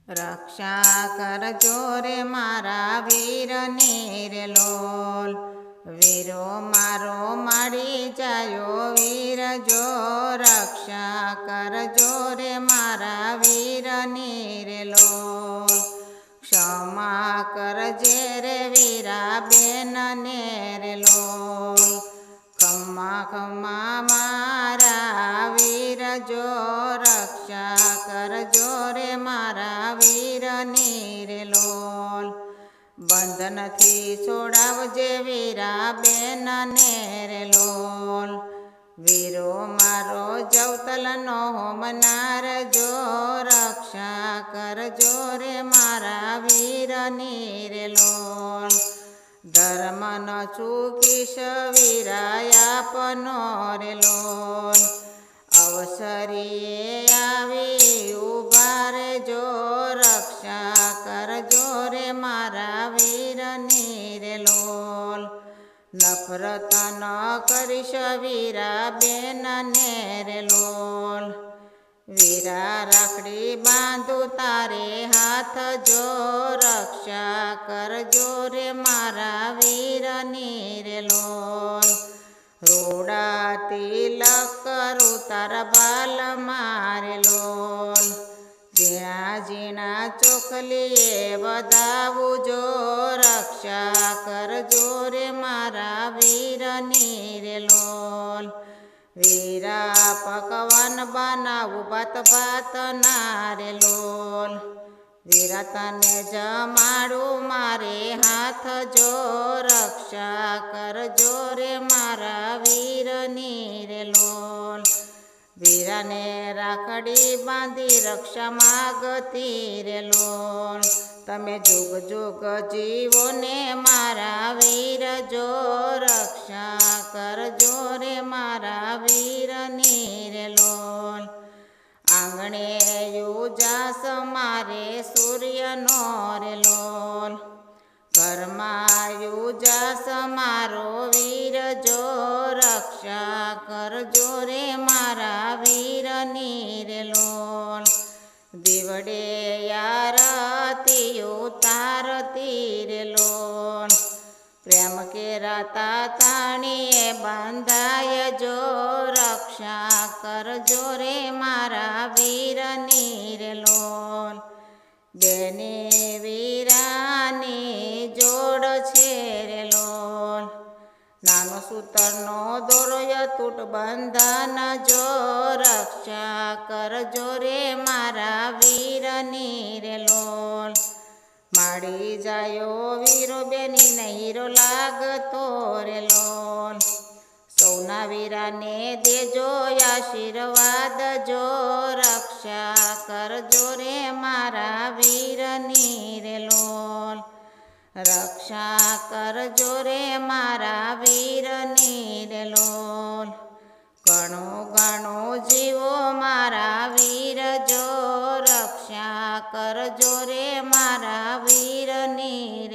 રક્ષા કરજો રે મારા વીરની રે લોલ, વીરો મારો માડી જાયો વીર જો, રક્ષા કરજો રે મારા વીરની રે લોલ, ક્ષમા કરજે રે વીરા બેનને રે લોલ, ખમ્મા ખમ્મા મારા વીર જો, રક્ષા કરજો રે મારા વીરની રે લોલ, બંધનથી છોડાવજે વીરા બેનને રે લોલ, વીરો મારો જવતલનો હોમનાર જો, રક્ષા કરજો રે મારા વીરની રે લોલ, ધર્મ ન ચૂકીશ વીરા આપનો રે લોલ, અવસરીએ આવી ઉભા રેજો, રક્ષા કરજો રે મારા વીરની રે લોલ, નફરત ન કરીશ વીરા બેનને રે લોલ, વીરા રાખડી બાંધું તારે હાથ જો, રક્ષા કરજો રે મારા વીરની રે લોલ, રૂડા તિલક કરું તારા બાલ મારે લોલ, ઝીણા ઝીણા ચોખલીએ વધાવું જો, રક્ષા કરજો રે મારા વીરની રે લોલ, વીરા પકવાન બનાવું ભાત ભાત ના રે લોલ, વીરા તને જમાડું મારે હાથ જો, રક્ષા કરજો રે મારા વીરની રે લોલ, વીરાને રાખડી બાંધી રક્ષા માગતી રે લોલ, તમે જુગ જુગ જીવો ને મારા વીર જો, રક્ષા કરજો રે મારા વીરની રે લોલ, આંગણે યુજાસ મારે સૂર્યનો રે લોલ, ઘરમાં યુજાસ મારો વીર જો, રક્ષા કરજો રે મારા વીરની રે લોલ, દીવડે આરતી ઉતારતી રે લોલ, પ્રેમ કેરાતા તાણીએ બંધાય જો, રક્ષા કરજો રે મારા વીરની રે લોલ, બેની વીરાની જોડ છે રે લોલ, નાનો સૂતરનો દોરોય તૂટ બંધન જો, રક્ષા કરજો રે મારા વીરની રે લોલ, માડી જાયો વીરો બેની નહીરો લાગતો રે લોલ, સૌના વીરાને દેજો આશીર્વાદ જો, રક્ષા કરજો રે મારા વીરની રે લોલ, રક્ષા કરજો રે મારા વીરની રે લોલ, ઘણું ઘણું જીવો મારા વીર જો, રક્ષા કરજો રે મારા વીરની